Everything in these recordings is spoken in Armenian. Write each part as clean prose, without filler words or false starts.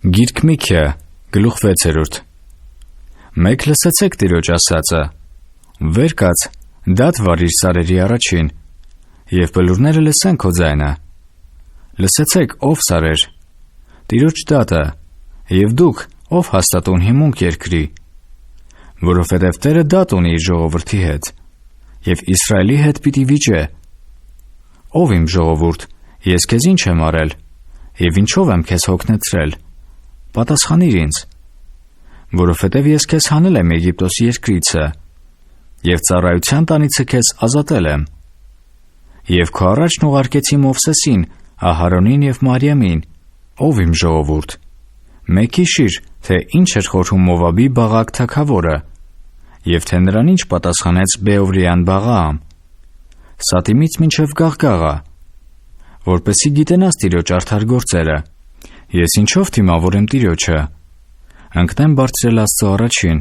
Գիրք Միքիա, գլուխ 6. Մեկ լսեցեք Տիրոջ ասածը. վեր կաց, դատ վարիր սարերի առաջին, և բլուրները լսեն քո ձայնը. լսեցեք, ով սարեր, Տիրոջ դատը, և դուք, ով հաստատուն հիմունք երկրի, որովհետև Տերը դատ ունի իր ժողովրդի հետ, և Իսրայելի հետ պիտի վիճե. ով իմ ժողովուրդ, ես քեզ ինչ եմ արել, և ինչով եմ քեզ հոգնեցրել, պատասխանիր ինձ, որովհետև ես քեզ հանել եմ Եգիպտոս երկրիցը, և ծառայության տանիցը քեզ ազատել եմ, և քո առաջն ուղարկեցի Մովսեսին, Ահարոնին և Մարիամին, ով իմ ժողովուրդ, մեկ հիշիր, թե ինչ էր խորհում Մովաբի Բաղակ թագավորը, և թե նրան ինչ պատասխանեց Բեովրյան Բաղաամ, Սատիմից մինչև Գաղգաղա, որպեսզի գիտենաս Տիրոջ արդար գործերը, ես ինչով դիմավորեմ Տիրոջը, ընկնեմ բարձրել Աստծո առաջին,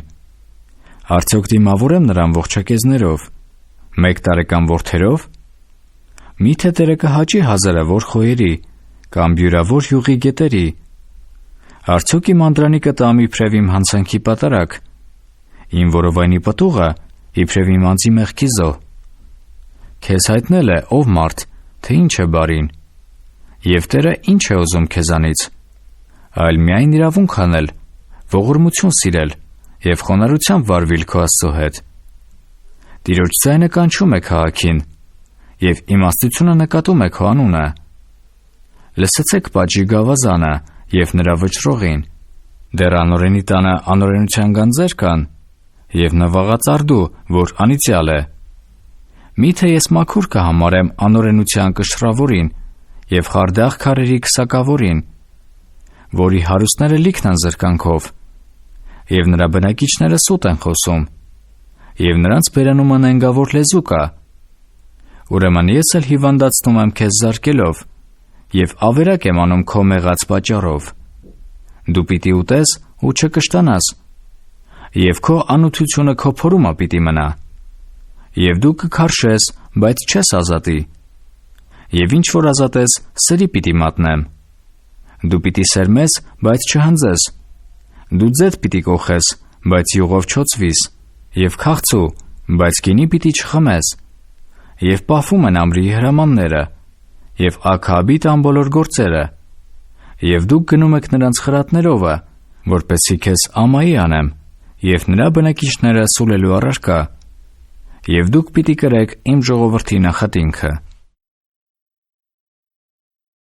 արդյոք դիմավորեմ նրան ողջակեզներով, 1 տարեկան որդերով, միթե Տերը կհաճի հազարավոր խոյերի, կամ բյուրավոր յուղի գետերի, արդյոք իմ անդրանիկը տամ իբրև իմ հանցանքի պատարագ, իմ որովայնի պտուղը իբրև իմ անձի մեղքի զոհ, քեզ հայտնել է, ով մարդ, թե ինչ է բարին, և Տերը ինչ է ուզում քեզանից, այլ միայն իրավունք անել, ողորմություն սիրել և խոնարհությամբ վարվել քո Աստծո հետ. Տիրոջ ձայնը կանչում է քաղաքին, և իմաստությունը նկատում է քո անունը. լսեցեք պատժի գավազանը և նրա վճռողին, դեռ անօրենի տանը անօրենության գանձեր կան, և նվաղածարդու, որ անիծյալ է. միթե ես մաքուր կհամարեմ անօրենության կշռավորին և խարդախ քարերի քսակավորին, որի հարուստները լիքն են զրկանքով, և նրա բնակիչները սուտ են խոսում, և նրանց բերանումը նենգավոր լեզու կա, ուրեմն ես էլ հիվանդացնում եմ քեզ զարկելով, և ավերակ եմ անում քո մեղած պատճառով, դու պիտի ուտես ու չկշտանաս, և քո անութությունը քո փորումը պիտի մնա, և դու կքարշես, բայց չես ազատի, և ինչ որ ազատես, սրի պիտի մատնեմ, դու պիտի սերմես, բայց չհնձես, դու ձետ պիտի կոխես, բայց յուղով չոցվիս, և քաղցու, բայց գինի պիտի չխմես, և պահվում են ամրիի հրամանները, և Աքաբի տան բոլոր գործերը, և դուք գնում եք նրանց խրատներովը, որպեսզի քեզ ամայի անեմ, և նրա բնակիչները սուլելու առարկա, և դուք պիտի կրեք իմ ժողովրդի նախատինքը։